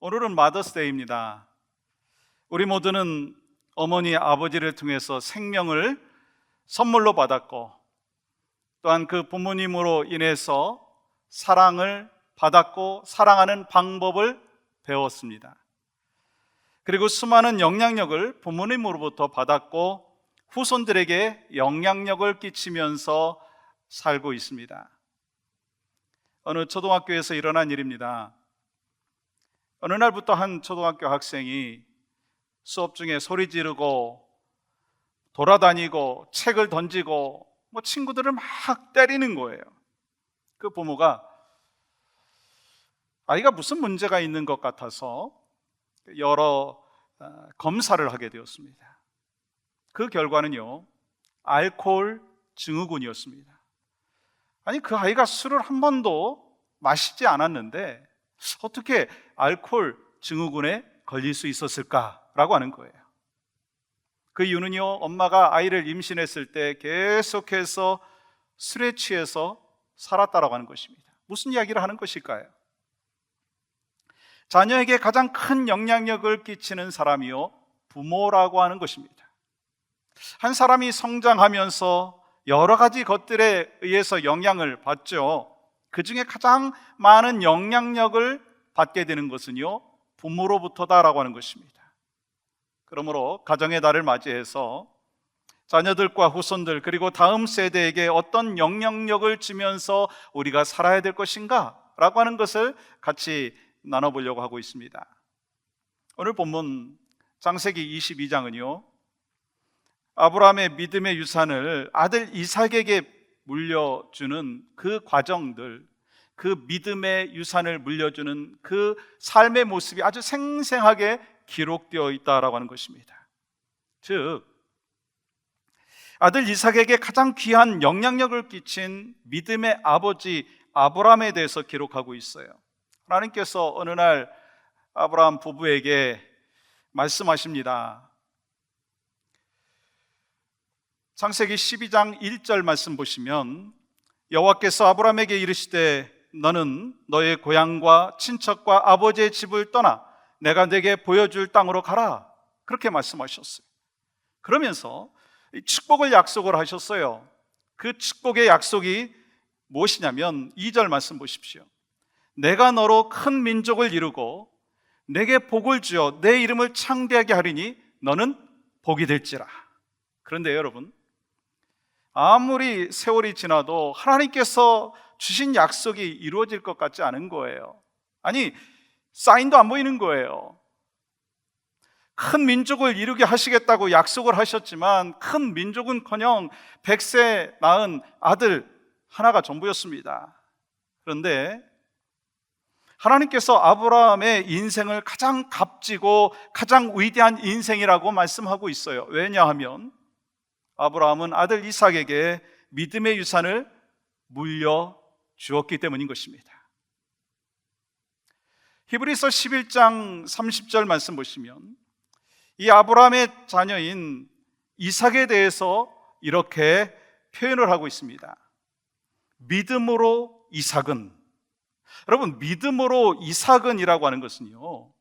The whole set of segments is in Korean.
오늘은 마더스데이입니다. 우리 모두는 어머니, 아버지를 통해서 생명을 선물로 받았고, 또한 그 부모님으로 인해서 사랑을 받았고 사랑하는 방법을 배웠습니다. 그리고 수많은 영향력을 부모님으로부터 받았고 후손들에게 영향력을 끼치면서 살고 있습니다. 어느 초등학교에서 일어난 일입니다. 어느 날부터 한 초등학교 학생이 수업 중에 소리 지르고 돌아다니고 책을 던지고 친구들을 막 때리는 거예요. 그 부모가 아이가 무슨 문제가 있는 것 같아서 여러 검사를 하게 되었습니다. 그 결과는요, 알코올 증후군이었습니다. 아니, 그 아이가 술을 한 번도 마시지 않았는데 어떻게 알코올 증후군에 걸릴 수 있었을까라고 하는 거예요. 그 이유는요, 엄마가 아이를 임신했을 때 계속해서 술에 취해서 살았다라고 하는 것입니다. 무슨 이야기를 하는 것일까요? 자녀에게 가장 큰 영향력을 끼치는 사람이요, 부모라고 하는 것입니다. 한 사람이 성장하면서 여러 가지 것들에 의해서 영향을 받죠. 그 중에 가장 많은 영향력을 받게 되는 것은요, 부모로부터다라고 하는 것입니다. 그러므로 가정의 달을 맞이해서 자녀들과 후손들 그리고 다음 세대에게 어떤 영향력을 주면서 우리가 살아야 될 것인가 라고 하는 것을 같이 나눠보려고 하고 있습니다. 오늘 본문 창세기 22장은요, 아브라함의 믿음의 유산을 아들 이삭에게 물려주는 그 과정들, 그 믿음의 유산을 물려주는 그 삶의 모습이 아주 생생하게 기록되어 있다라고 하는 것입니다. 즉, 아들 이삭에게 가장 귀한 영향력을 끼친 믿음의 아버지 아브라함에 대해서 기록하고 있어요. 하나님께서 어느 날 아브라함 부부에게 말씀하십니다. 창세기 12장 1절 말씀 보시면, 여호와께서 아브라함에게 이르시되 너는 너의 고향과 친척과 아버지의 집을 떠나 내가 네게 보여줄 땅으로 가라, 그렇게 말씀하셨어요. 그러면서 축복을 약속을 하셨어요. 그 축복의 약속이 무엇이냐면 2절 말씀 보십시오. 내가 너로 큰 민족을 이루고 내게 복을 주어 내 이름을 창대하게 하리니 너는 복이 될지라. 그런데 여러분, 아무리 세월이 지나도 하나님께서 주신 약속이 이루어질 것 같지 않은 거예요. 아니, 사인도 안 보이는 거예요. 큰 민족을 이루게 하시겠다고 약속을 하셨지만 큰 민족은커녕 100세 낳은 아들 하나가 전부였습니다. 그런데 하나님께서 아브라함의 인생을 가장 값지고 가장 위대한 인생이라고 말씀하고 있어요. 왜냐하면 아브라함은 아들 이삭에게 믿음의 유산을 물려주었기 때문인 것입니다. 히브리서 11장 30절 말씀 보시면 이 아브라함의 자녀인 이삭에 대해서 이렇게 표현을 하고 있습니다. 믿음으로 이삭은, 여러분, 믿음으로 이삭은이라고 하는 것은요,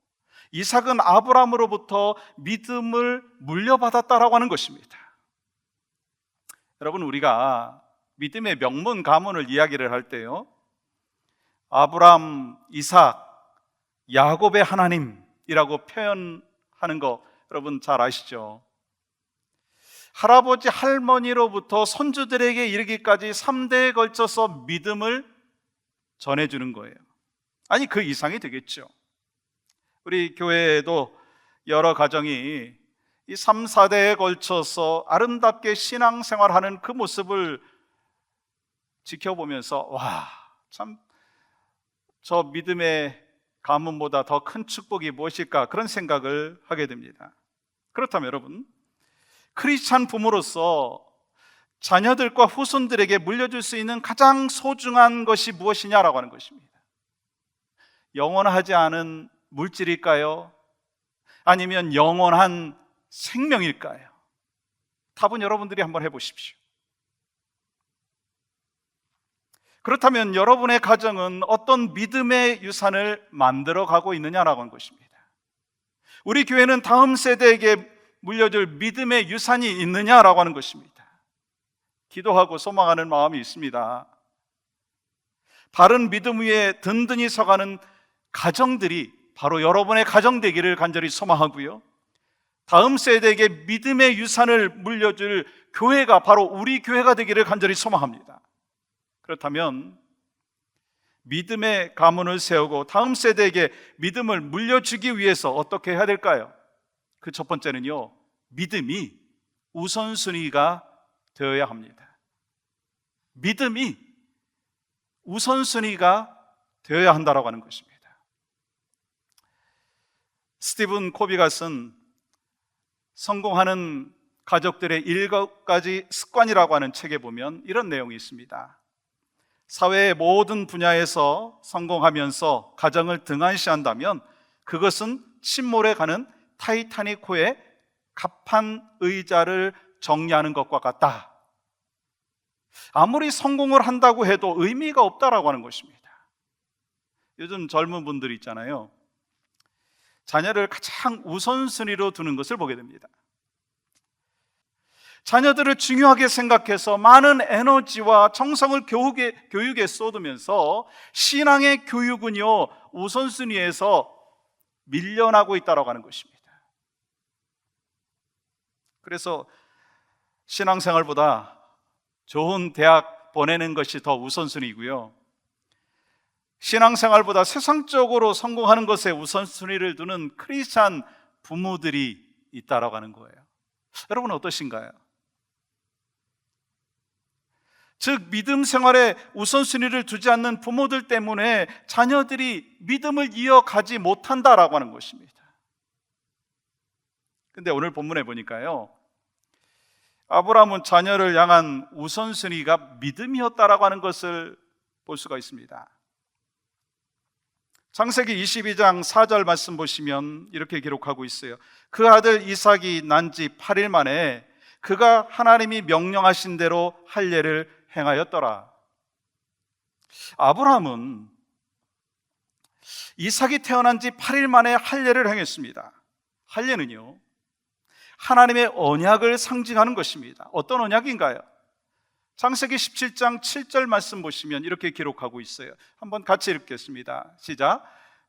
이삭은 아브라함으로부터 믿음을 물려받았다라고 하는 것입니다. 여러분, 우리가 믿음의 명문 가문을 이야기를 할 때요, 아브라함, 이삭, 야곱의 하나님이라고 표현하는 거 여러분 잘 아시죠? 할아버지, 할머니로부터 손주들에게 이르기까지 3대에 걸쳐서 믿음을 전해주는 거예요. 아니, 그 이상이 되겠죠. 우리 교회에도 여러 가정이 이 3, 4대에 걸쳐서 아름답게 신앙생활하는 그 모습을 지켜보면서 와, 참 저 믿음의 가문보다 더 큰 축복이 무엇일까, 그런 생각을 하게 됩니다. 그렇다면 여러분, 크리스찬 부모로서 자녀들과 후손들에게 물려줄 수 있는 가장 소중한 것이 무엇이냐라고 하는 것입니다. 영원하지 않은 물질일까요? 아니면 영원한 생명일까요? 답은 여러분들이 한번 해보십시오. 그렇다면 여러분의 가정은 어떤 믿음의 유산을 만들어 가고 있느냐라고 하는 것입니다. 우리 교회는 다음 세대에게 물려줄 믿음의 유산이 있느냐라고 하는 것입니다. 기도하고 소망하는 마음이 있습니다. 바른 믿음 위에 든든히 서가는 가정들이 바로 여러분의 가정 되기를 간절히 소망하고요, 다음 세대에게 믿음의 유산을 물려줄 교회가 바로 우리 교회가 되기를 간절히 소망합니다. 그렇다면 믿음의 가문을 세우고 다음 세대에게 믿음을 물려주기 위해서 어떻게 해야 될까요? 그 첫 번째는요, 믿음이 우선순위가 되어야 합니다. 믿음이 우선순위가 되어야 한다고 하는 것입니다. 스티븐 코비가 쓴 성공하는 가족들의 7가지 습관이라고 하는 책에 보면 이런 내용이 있습니다. 사회의 모든 분야에서 성공하면서 가정을 등한시한다면 그것은 침몰해 가는 타이타닉호의 갑판 의자를 정리하는 것과 같다. 아무리 성공을 한다고 해도 의미가 없다라고 하는 것입니다. 요즘 젊은 분들이 있잖아요, 자녀를 가장 우선순위로 두는 것을 보게 됩니다. 자녀들을 중요하게 생각해서 많은 에너지와 정성을 교육에 쏟으면서 신앙의 교육은요, 우선순위에서 밀려나고 있다고 하는 것입니다. 그래서 신앙생활보다 좋은 대학 보내는 것이 더 우선순위이고요, 신앙생활보다 세상적으로 성공하는 것에 우선순위를 두는 크리스찬 부모들이 있다라고 하는 거예요. 여러분은 어떠신가요? 즉, 믿음 생활에 우선순위를 두지 않는 부모들 때문에 자녀들이 믿음을 이어가지 못한다라고 하는 것입니다. 근데 오늘 본문에 보니까요, 아브라함은 자녀를 향한 우선순위가 믿음이었다라고 하는 것을 볼 수가 있습니다. 창세기 22장 4절 말씀 보시면 이렇게 기록하고 있어요. 그 아들 이삭이 난 지 8일 만에 그가 하나님이 명령하신 대로 할례를 행하였더라. 아브라함은 이삭이 태어난 지 8일 만에 할례를 행했습니다. 할례는요, 하나님의 언약을 상징하는 것입니다. 어떤 언약인가요? 창세기 17장 7절 말씀 보시면 이렇게 기록하고 있어요. 한번 같이 읽겠습니다. 시작.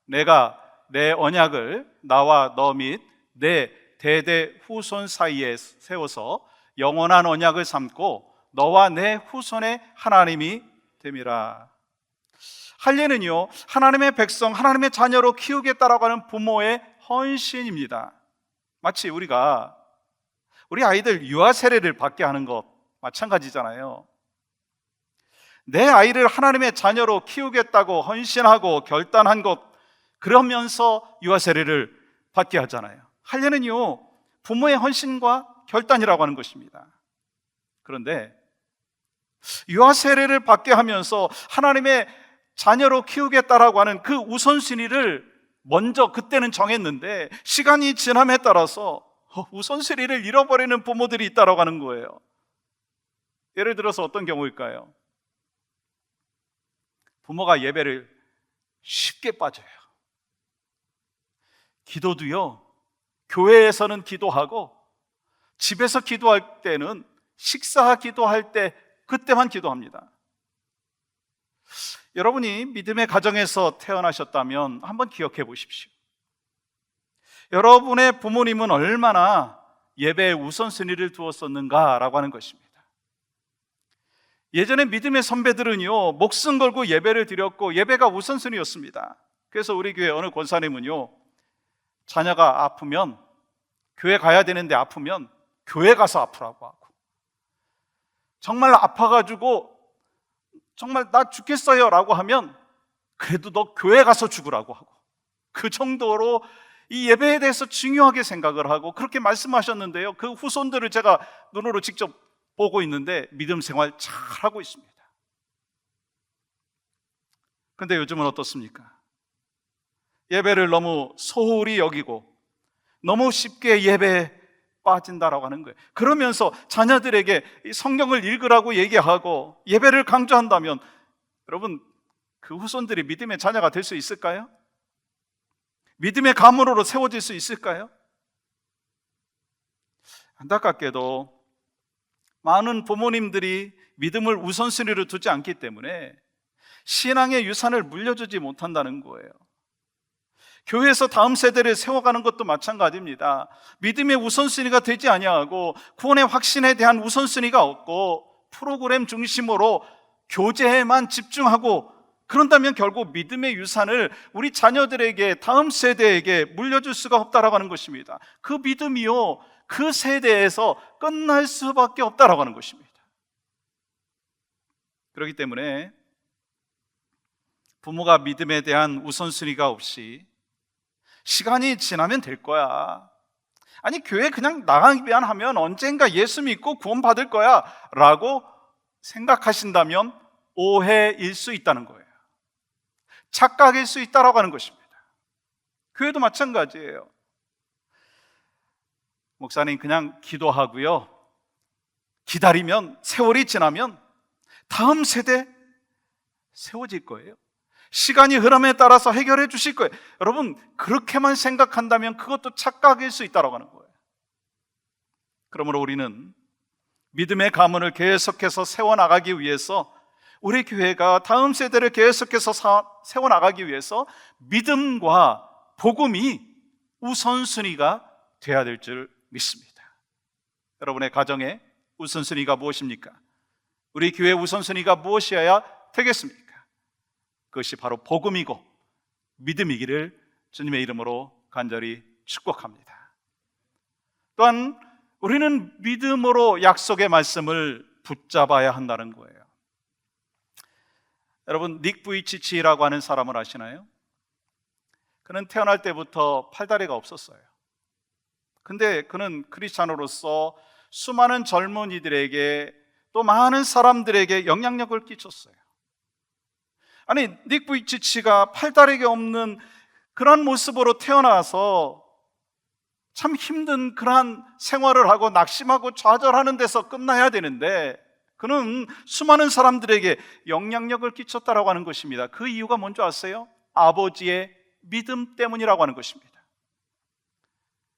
내가 내 언약을 나와 너 및 내 대대 후손 사이에 세워서 영원한 언약을 삼고 너와 내 후손의 하나님이 됨이라. 할례는요, 하나님의 백성, 하나님의 자녀로 키우겠다라고 하는 부모의 헌신입니다. 마치 우리가 우리 아이들 유아 세례를 받게 하는 것 마찬가지잖아요. 내 아이를 하나님의 자녀로 키우겠다고 헌신하고 결단한 것, 그러면서 유아 세례를 받게 하잖아요. 할례는요, 부모의 헌신과 결단이라고 하는 것입니다. 그런데 유아 세례를 받게 하면서 하나님의 자녀로 키우겠다라고 하는 그 우선순위를 먼저 그때는 정했는데 시간이 지남에 따라서 우선순위를 잃어버리는 부모들이 있다라고 하는 거예요. 예를 들어서 어떤 경우일까요? 부모가 예배를 쉽게 빠져요. 기도도요, 교회에서는 기도하고 집에서 기도할 때는 식사 기도할 때 그때만 기도합니다. 여러분이 믿음의 가정에서 태어나셨다면 한번 기억해 보십시오. 여러분의 부모님은 얼마나 예배에 우선순위를 두었었는가라고 하는 것입니다. 예전에 믿음의 선배들은요, 목숨 걸고 예배를 드렸고 예배가 우선순위였습니다. 그래서 우리 교회 어느 권사님은요, 자녀가 아프면, 교회 가야 되는데 아프면 교회 가서 아프라고 하고, 정말 아파가지고 정말 나 죽겠어요 라고 하면 그래도 너 교회 가서 죽으라고 하고, 그 정도로 이 예배에 대해서 중요하게 생각을 하고 그렇게 말씀하셨는데요, 그 후손들을 제가 눈으로 직접 보고 있는데 믿음 생활 잘하고 있습니다. 근데 요즘은 어떻습니까? 예배를 너무 소홀히 여기고 너무 쉽게 예배에 빠진다라고 하는 거예요. 그러면서 자녀들에게 성경을 읽으라고 얘기하고 예배를 강조한다면 여러분, 그 후손들이 믿음의 자녀가 될 수 있을까요? 믿음의 가문으로 세워질 수 있을까요? 안타깝게도 많은 부모님들이 믿음을 우선순위로 두지 않기 때문에 신앙의 유산을 물려주지 못한다는 거예요. 교회에서 다음 세대를 세워가는 것도 마찬가지입니다. 믿음의 우선순위가 되지 아니하고 구원의 확신에 대한 우선순위가 없고 프로그램 중심으로 교제에만 집중하고 그런다면 결국 믿음의 유산을 우리 자녀들에게, 다음 세대에게 물려줄 수가 없다라고 하는 것입니다. 그 믿음이요, 그 세대에서 끝날 수밖에 없다라고 하는 것입니다. 그렇기 때문에 부모가 믿음에 대한 우선순위가 없이 시간이 지나면 될 거야, 아니 교회 그냥 나가기만 하면 언젠가 예수 믿고 구원 받을 거야 라고 생각하신다면 오해일 수 있다는 거예요. 착각일 수 있다라고 하는 것입니다. 교회도 마찬가지예요. 목사님 그냥 기도하고요, 기다리면 세월이 지나면 다음 세대 세워질 거예요. 시간이 흐름에 따라서 해결해 주실 거예요. 여러분, 그렇게만 생각한다면 그것도 착각일 수 있다고 하는 거예요. 그러므로 우리는 믿음의 가문을 계속해서 세워나가기 위해서, 우리 교회가 다음 세대를 계속해서 세워나가기 위해서 믿음과 복음이 우선순위가 되어야 될 줄 믿습니다. 여러분의 가정의 우선순위가 무엇입니까? 우리 교회의 우선순위가 무엇이어야 되겠습니까? 그것이 바로 복음이고 믿음이기를 주님의 이름으로 간절히 축복합니다. 또한 우리는 믿음으로 약속의 말씀을 붙잡아야 한다는 거예요. 여러분, 닉 부이치치라고 하는 사람을 아시나요? 그는 태어날 때부터 팔다리가 없었어요. 근데 그는 크리스찬으로서 수많은 젊은이들에게, 또 많은 사람들에게 영향력을 끼쳤어요. 아니, 닉 부이치치가 팔다리가 없는 그런 모습으로 태어나서 참 힘든 그러한 생활을 하고 낙심하고 좌절하는 데서 끝나야 되는데, 그는 수많은 사람들에게 영향력을 끼쳤다라고 하는 것입니다. 그 이유가 뭔지 아세요? 아버지의 믿음 때문이라고 하는 것입니다.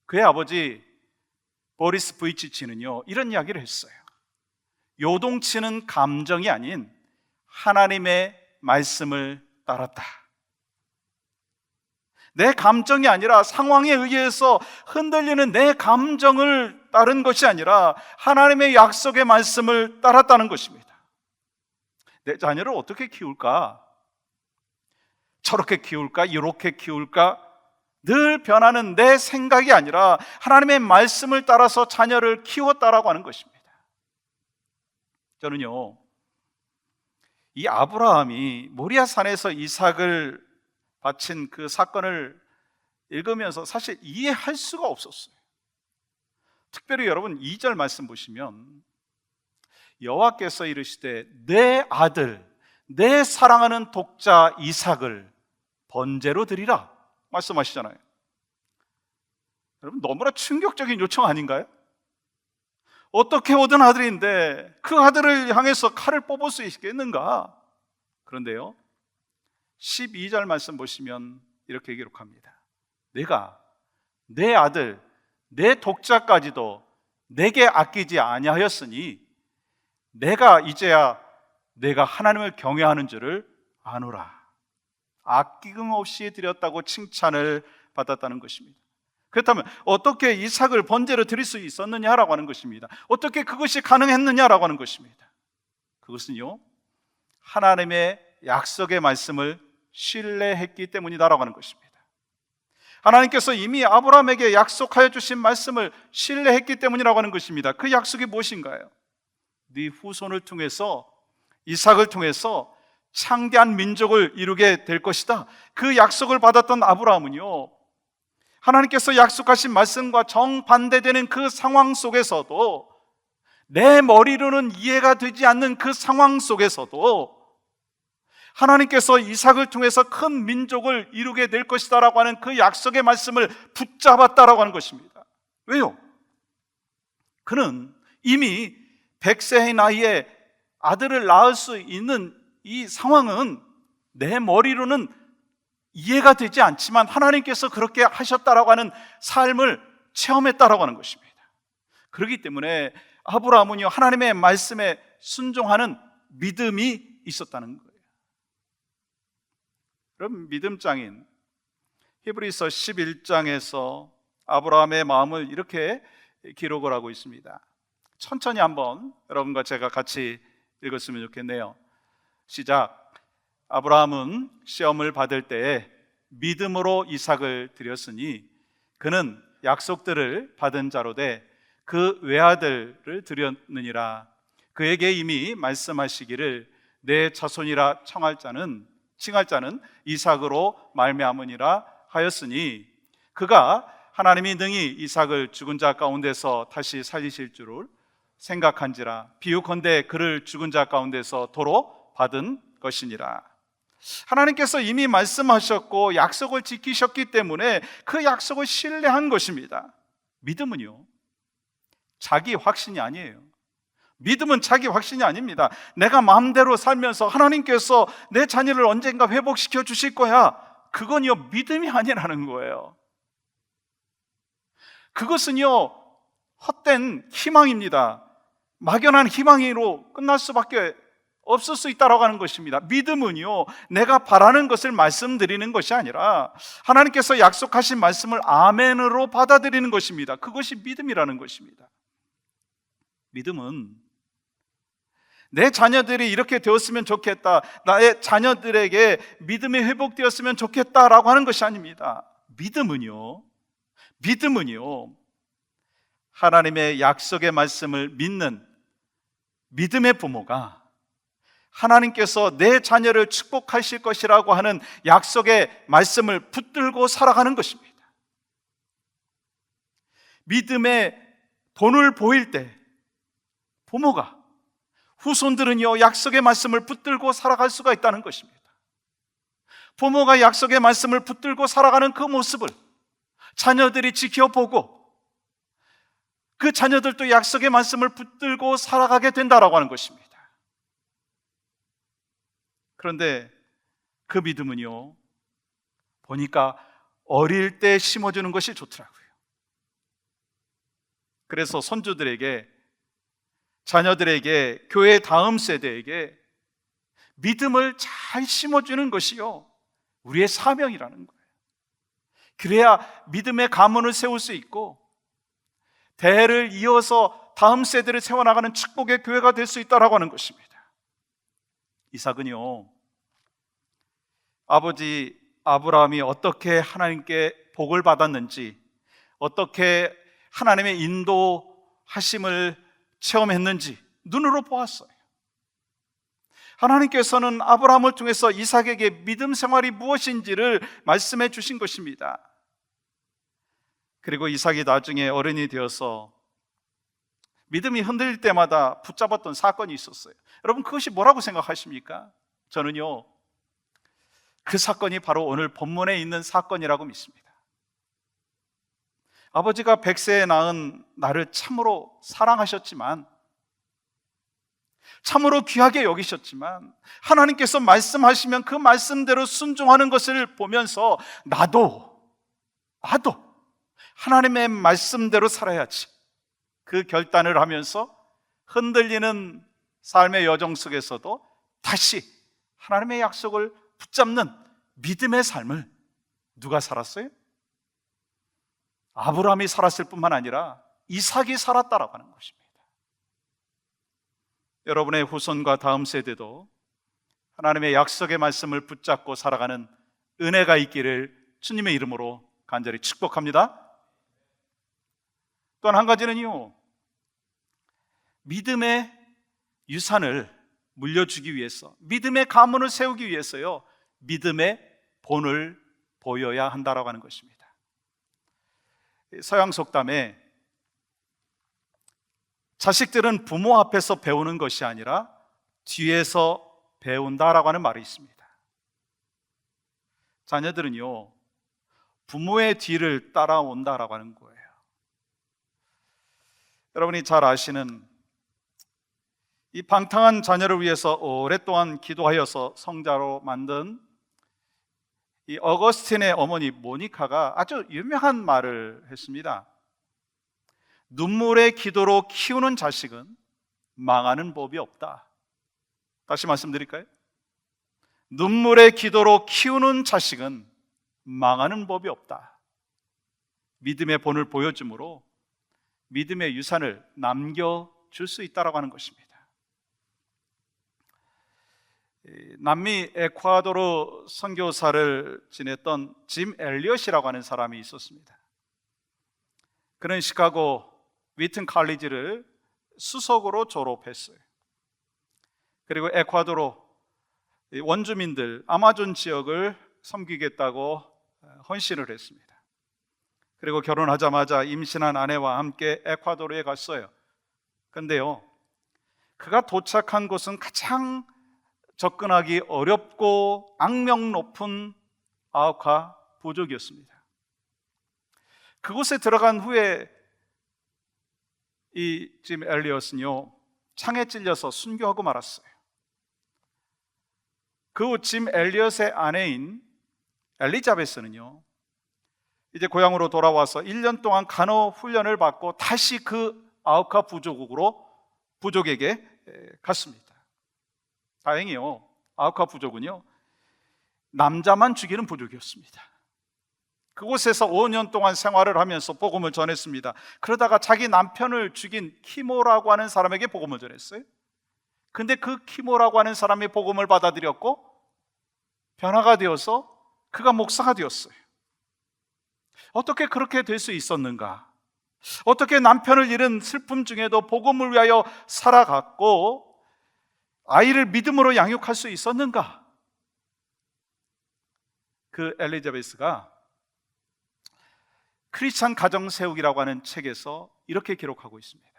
그의 아버지 보리스 부이치치는요, 이런 이야기를 했어요. 요동치는 감정이 아닌 하나님의 말씀을 따랐다. 내 감정이 아니라 상황에 의해서 흔들리는 내 감정을 따른 것이 아니라 하나님의 약속의 말씀을 따랐다는 것입니다. 내 자녀를 어떻게 키울까? 저렇게 키울까? 이렇게 키울까? 늘 변하는 내 생각이 아니라 하나님의 말씀을 따라서 자녀를 키웠다라고 하는 것입니다. 저는요, 이 아브라함이 모리아 산에서 이삭을 바친 그 사건을 읽으면서 사실 이해할 수가 없었어요. 특별히 여러분 2절 말씀 보시면 여호와께서 이르시되 내 아들, 내 사랑하는 독자 이삭을 번제로 드리라 말씀하시잖아요. 여러분, 너무나 충격적인 요청 아닌가요? 어떻게 얻은 아들인데 그 아들을 향해서 칼을 뽑을 수 있겠는가? 그런데요, 12절 말씀 보시면 이렇게 기록합니다. 내가 내 아들, 내 독자까지도 내게 아끼지 아니하였으니 내가 이제야 내가 하나님을 경외하는 줄을 아노라. 아낌없이 드렸다고 칭찬을 받았다는 것입니다. 그렇다면 어떻게 이삭을 번제로 드릴 수 있었느냐라고 하는 것입니다. 어떻게 그것이 가능했느냐라고 하는 것입니다. 그것은요, 하나님의 약속의 말씀을 신뢰했기 때문이다라고 하는 것입니다. 하나님께서 이미 아브라함에게 약속하여 주신 말씀을 신뢰했기 때문이라고 하는 것입니다. 그 약속이 무엇인가요? 네 후손을 통해서, 이삭을 통해서 창대한 민족을 이루게 될 것이다. 그 약속을 받았던 아브라함은요, 하나님께서 약속하신 말씀과 정반대되는 그 상황 속에서도, 내 머리로는 이해가 되지 않는 그 상황 속에서도 하나님께서 이삭을 통해서 큰 민족을 이루게 될 것이다라고 하는 그 약속의 말씀을 붙잡았다라고 하는 것입니다. 왜요? 그는 이미 100세의 나이에 아들을 낳을 수 있는 이 상황은 내 머리로는 이해가 되지 않지만 하나님께서 그렇게 하셨다라고 하는 삶을 체험했다라고 하는 것입니다. 그렇기 때문에 아브라함은요, 하나님의 말씀에 순종하는 믿음이 있었다는 거예요. 그럼 믿음장인 히브리서 11장에서 아브라함의 마음을 이렇게 기록을 하고 있습니다. 천천히 한번 여러분과 제가 같이 읽었으면 좋겠네요. 시작. 아브라함은 시험을 받을 때에 믿음으로 이삭을 드렸으니 그는 약속들을 받은 자로 돼 그 외아들을 드렸느니라. 그에게 이미 말씀하시기를 내 자손이라 칭할 자는 이삭으로 말미암으니라 하였으니 그가 하나님이 능히 이삭을 죽은 자 가운데서 다시 살리실 줄을 생각한지라. 비유컨대 그를 죽은 자 가운데서 도로 받은 것이니라. 하나님께서 이미 말씀하셨고 약속을 지키셨기 때문에 그 약속을 신뢰한 것입니다. 믿음은요, 자기 확신이 아니에요. 믿음은 자기 확신이 아닙니다. 내가 마음대로 살면서 하나님께서 내 자녀를 언젠가 회복시켜 주실 거야, 그건요 믿음이 아니라는 거예요. 그것은요 헛된 희망입니다. 막연한 희망으로 끝날 수밖에 없을 수 있다고 하는 것입니다. 믿음은요, 내가 바라는 것을 말씀드리는 것이 아니라 하나님께서 약속하신 말씀을 아멘으로 받아들이는 것입니다. 그것이 믿음이라는 것입니다. 믿음은 내 자녀들이 이렇게 되었으면 좋겠다, 나의 자녀들에게 믿음이 회복되었으면 좋겠다라고 하는 것이 아닙니다. 믿음은요, 하나님의 약속의 말씀을 믿는 믿음의 부모가 하나님께서 내 자녀를 축복하실 것이라고 하는 약속의 말씀을 붙들고 살아가는 것입니다. 믿음의 본을 보일 때 부모가, 후손들은요 약속의 말씀을 붙들고 살아갈 수가 있다는 것입니다. 부모가 약속의 말씀을 붙들고 살아가는 그 모습을 자녀들이 지켜보고 그 자녀들도 약속의 말씀을 붙들고 살아가게 된다라고 하는 것입니다. 그런데 그 믿음은요, 보니까 어릴 때 심어주는 것이 좋더라고요. 그래서 손주들에게, 자녀들에게, 교회 다음 세대에게 믿음을 잘 심어주는 것이요 우리의 사명이라는 거예요. 그래야 믿음의 가문을 세울 수 있고 대를 이어서 다음 세대를 세워나가는 축복의 교회가 될 수 있다라고 하는 것입니다. 이삭은요, 아버지 아브라함이 어떻게 하나님께 복을 받았는지, 어떻게 하나님의 인도하심을 체험했는지 눈으로 보았어요. 하나님께서는 아브라함을 통해서 이삭에게 믿음 생활이 무엇인지를 말씀해 주신 것입니다. 그리고 이삭이 나중에 어른이 되어서 믿음이 흔들릴 때마다 붙잡았던 사건이 있었어요. 여러분, 그것이 뭐라고 생각하십니까? 저는요, 그 사건이 바로 오늘 본문에 있는 사건이라고 믿습니다. 아버지가 100세에 낳은 나를 참으로 사랑하셨지만, 참으로 귀하게 여기셨지만, 하나님께서 말씀하시면 그 말씀대로 순종하는 것을 보면서 나도 하나님의 말씀대로 살아야지, 그 결단을 하면서 흔들리는 삶의 여정 속에서도 다시 하나님의 약속을 붙잡는 믿음의 삶을 누가 살았어요? 아브라함이 살았을 뿐만 아니라 이삭이 살았다라고 하는 것입니다. 여러분의 후손과 다음 세대도 하나님의 약속의 말씀을 붙잡고 살아가는 은혜가 있기를 주님의 이름으로 간절히 축복합니다. 또한 한 가지는요, 믿음의 유산을 물려주기 위해서, 믿음의 가문을 세우기 위해서요, 믿음의 본을 보여야 한다라고 하는 것입니다. 서양 속담에 자식들은 부모 앞에서 배우는 것이 아니라 뒤에서 배운다라고 하는 말이 있습니다. 자녀들은요, 부모의 뒤를 따라온다라고 하는 거예요. 여러분이 잘 아시는 이 방탕한 자녀를 위해서 오랫동안 기도하여서 성자로 만든 이 어거스틴의 어머니 모니카가 아주 유명한 말을 했습니다. 눈물의 기도로 키우는 자식은 망하는 법이 없다. 다시 말씀드릴까요? 눈물의 기도로 키우는 자식은 망하는 법이 없다. 믿음의 본을 보여줌으로 믿음의 유산을 남겨줄 수 있다라고 하는 것입니다. 남미 에콰도르 선교사를 지냈던 짐 엘리엇이라고 하는 사람이 있었습니다. 그는 시카고 위튼 칼리지를 수석으로 졸업했어요. 그리고 에콰도르 원주민들 아마존 지역을 섬기겠다고 헌신을 했습니다. 그리고 결혼하자마자 임신한 아내와 함께 에콰도르에 갔어요. 그런데요, 그가 도착한 곳은 가장 접근하기 어렵고 악명 높은 아우카 부족이었습니다. 그곳에 들어간 후에 이 짐 엘리엇은요, 창에 찔려서 순교하고 말았어요. 그 후 짐 엘리엇의 아내인 엘리자베스는요, 이제 고향으로 돌아와서 1년 동안 간호 훈련을 받고 다시 그 아우카 부족에게 갔습니다. 다행히요, 아우카 부족은요, 남자만 죽이는 부족이었습니다. 그곳에서 5년 동안 생활을 하면서 복음을 전했습니다. 그러다가 자기 남편을 죽인 키모라고 하는 사람에게 복음을 전했어요. 근데 그 키모라고 하는 사람이 복음을 받아들였고 변화가 되어서 그가 목사가 되었어요. 어떻게 그렇게 될 수 있었는가? 어떻게 남편을 잃은 슬픔 중에도 복음을 위하여 살아갔고 아이를 믿음으로 양육할 수 있었는가? 그 엘리자베스가 크리스찬 가정 세우기라고 하는 책에서 이렇게 기록하고 있습니다.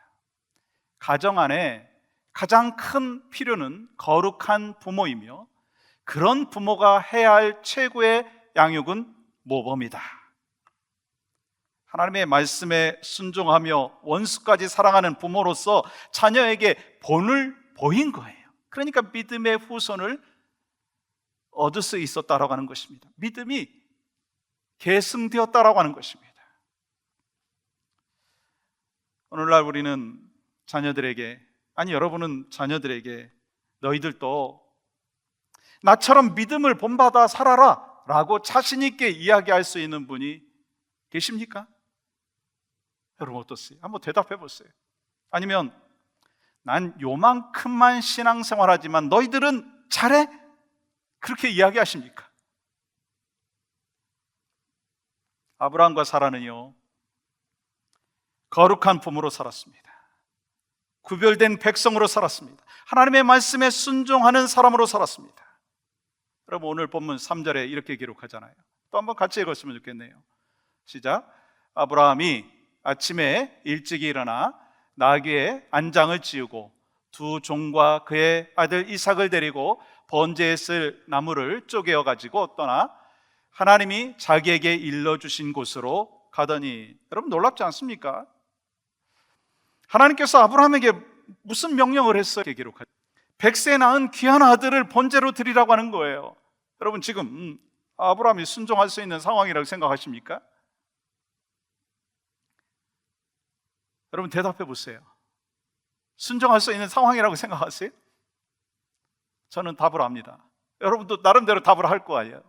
가정 안에 가장 큰 필요는 거룩한 부모이며 그런 부모가 해야 할 최고의 양육은 모범이다. 하나님의 말씀에 순종하며 원수까지 사랑하는 부모로서 자녀에게 본을 보인 거예요. 그러니까 믿음의 후손을 얻을 수 있었다라고 하는 것입니다. 믿음이 계승되었다라고 하는 것입니다. 오늘날 우리는 자녀들에게, 아니 여러분은 자녀들에게 너희들도 나처럼 믿음을 본받아 살아라 라고 자신 있게 이야기할 수 있는 분이 계십니까? 여러분 어떠세요? 한번 대답해 보세요. 아니면 난 요만큼만 신앙생활하지만 너희들은 잘해? 그렇게 이야기하십니까? 아브라함과 사라는요, 거룩한 부모로 살았습니다. 구별된 백성으로 살았습니다. 하나님의 말씀에 순종하는 사람으로 살았습니다. 여러분 오늘 본문 3절에 이렇게 기록하잖아요. 또 한번 같이 읽었으면 좋겠네요. 시작. 아브라함이 아침에 일찍 일어나 나귀의 안장을 지우고 두 종과 그의 아들 이삭을 데리고 번제에 쓸 나무를 쪼개어 가지고 떠나 하나님이 자기에게 일러주신 곳으로 가더니, 여러분 놀랍지 않습니까? 하나님께서 아브라함에게 무슨 명령을 했어요? 이렇게 기록하죠. 100세 낳은 귀한 아들을 번제로 드리라고 하는 거예요. 여러분 지금 아브라함이 순종할 수 있는 상황이라고 생각하십니까? 여러분 대답해 보세요. 순종할 수 있는 상황이라고 생각하세요? 저는 답을 압니다. 여러분도 나름대로 답을 할 거예요.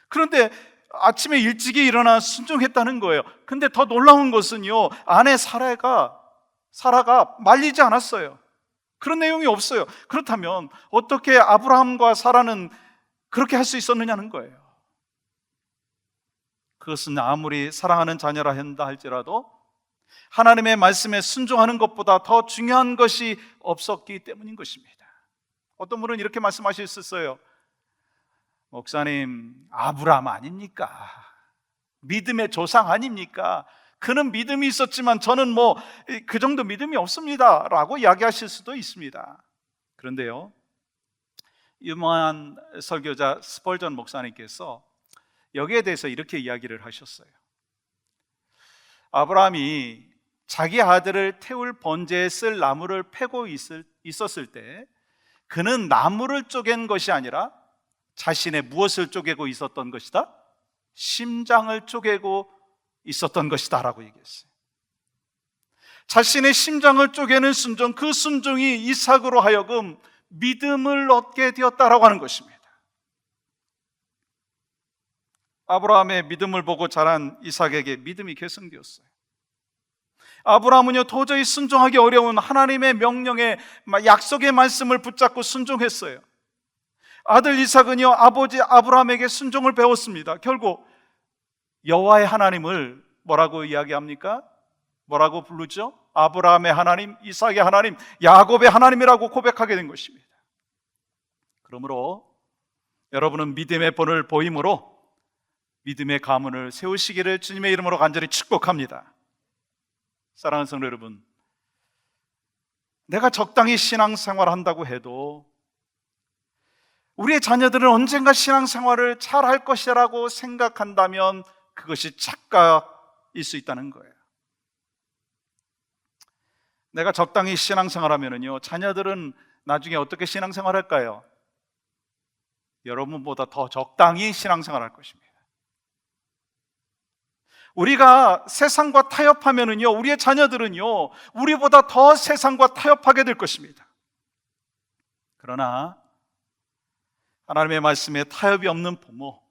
그런데 아침에 일찍이 일어나 순종했다는 거예요. 근데 더 놀라운 것은요, 아내 사라가 말리지 않았어요. 그런 내용이 없어요. 그렇다면 어떻게 아브라함과 사라는 그렇게 할 수 있었느냐는 거예요. 그것은 아무리 사랑하는 자녀라 한다 할지라도 하나님의 말씀에 순종하는 것보다 더 중요한 것이 없었기 때문인 것입니다. 어떤 분은 이렇게 말씀하실 수 있어요. 목사님, 아브라함 아닙니까? 믿음의 조상 아닙니까? 그는 믿음이 있었지만 저는 그 정도 믿음이 없습니다 라고 이야기하실 수도 있습니다. 그런데요, 유명한 설교자 스펄전 목사님께서 여기에 대해서 이렇게 이야기를 하셨어요. 아브라함이 자기 아들을 태울 번제에 쓸 나무를 패고 있었을 때 그는 나무를 쪼갠 것이 아니라 자신의 무엇을 쪼개고 있었던 것이다? 심장을 쪼개고 있었던 것이다 라고 얘기했어요. 자신의 심장을 쪼개는 순종, 그 순종이 이삭으로 하여금 믿음을 얻게 되었다라고 하는 것입니다. 아브라함의 믿음을 보고 자란 이삭에게 믿음이 계승되었어요. 아브라함은요, 도저히 순종하기 어려운 하나님의 명령에, 약속의 말씀을 붙잡고 순종했어요. 아들 이삭은요, 아버지 아브라함에게 순종을 배웠습니다. 결국 여호와의 하나님을 뭐라고 이야기합니까? 뭐라고 부르죠? 아브라함의 하나님, 이삭의 하나님, 야곱의 하나님이라고 고백하게 된 것입니다. 그러므로 여러분은 믿음의 본을 보임으로 믿음의 가문을 세우시기를 주님의 이름으로 간절히 축복합니다. 사랑하는 성도 여러분, 내가 적당히 신앙생활을 한다고 해도 우리의 자녀들은 언젠가 신앙생활을 잘 할 것이라고 생각한다면 그것이 착각일 수 있다는 거예요. 내가 적당히 신앙생활하면요, 자녀들은 나중에 어떻게 신앙생활할까요? 여러분보다 더 적당히 신앙생활할 것입니다. 우리가 세상과 타협하면요, 우리의 자녀들은요, 우리보다 더 세상과 타협하게 될 것입니다. 그러나 하나님의 말씀에 타협이 없는 부모,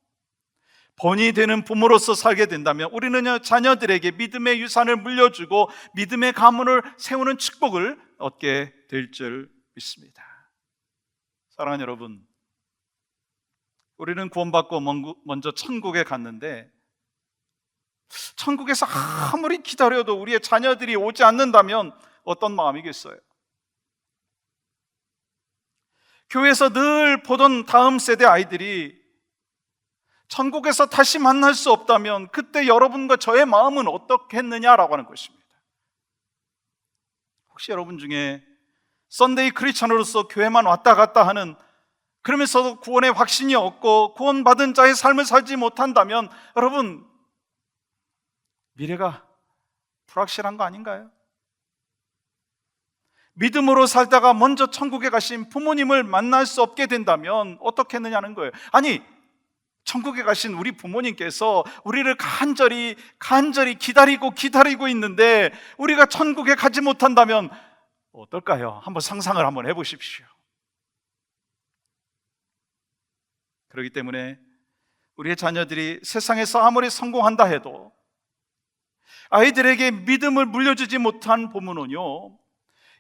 본이 되는 부모로서 살게 된다면 우리는요, 자녀들에게 믿음의 유산을 물려주고 믿음의 가문을 세우는 축복을 얻게 될 줄 믿습니다. 사랑하는 여러분, 우리는 구원받고 먼저 천국에 갔는데 천국에서 아무리 기다려도 우리의 자녀들이 오지 않는다면 어떤 마음이겠어요? 교회에서 늘 보던 다음 세대 아이들이 천국에서 다시 만날 수 없다면 그때 여러분과 저의 마음은 어떻겠느냐라고 하는 것입니다. 혹시 여러분 중에 썬데이 크리스찬으로서 교회만 왔다 갔다 하는, 그러면서도 구원의 확신이 없고 구원받은 자의 삶을 살지 못한다면 여러분, 미래가 불확실한 거 아닌가요? 믿음으로 살다가 먼저 천국에 가신 부모님을 만날 수 없게 된다면 어떻겠느냐는 거예요. 아니, 천국에 가신 우리 부모님께서 우리를 간절히 기다리고 있는데 우리가 천국에 가지 못한다면 어떨까요? 한번 상상을 한번 해보십시오. 그렇기 때문에 우리의 자녀들이 세상에서 아무리 성공한다 해도 아이들에게 믿음을 물려주지 못한 부모는요,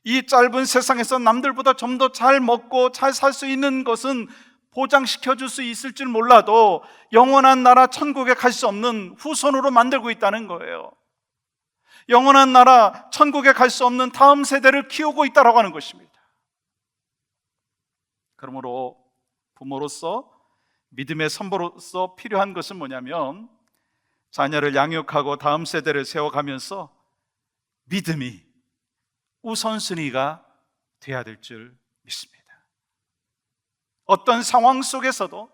이 짧은 세상에서 남들보다 좀 더 잘 먹고 잘 살 수 있는 것은 보장시켜 줄 수 있을 줄 몰라도 영원한 나라 천국에 갈 수 없는 후손으로 만들고 있다는 거예요. 영원한 나라 천국에 갈 수 없는 다음 세대를 키우고 있다라고 하는 것입니다. 그러므로 부모로서, 믿음의 선보로서 필요한 것은 뭐냐면 자녀를 양육하고 다음 세대를 세워가면서 믿음이 우선순위가 돼야 될 줄 믿습니다. 어떤 상황 속에서도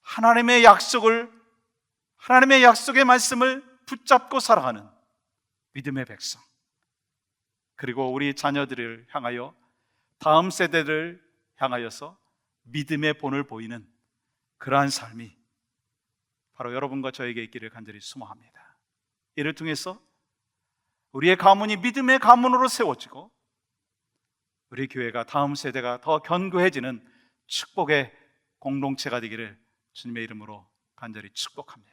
하나님의 약속의 말씀을 붙잡고 살아가는 믿음의 백성, 그리고 우리 자녀들을 향하여, 다음 세대를 향하여서 믿음의 본을 보이는 그러한 삶이 바로 여러분과 저에게 있기를 간절히 소망합니다. 이를 통해서 우리의 가문이 믿음의 가문으로 세워지고 우리 교회가, 다음 세대가 더 견고해지는 축복의 공동체가 되기를 주님의 이름으로 간절히 축복합니다.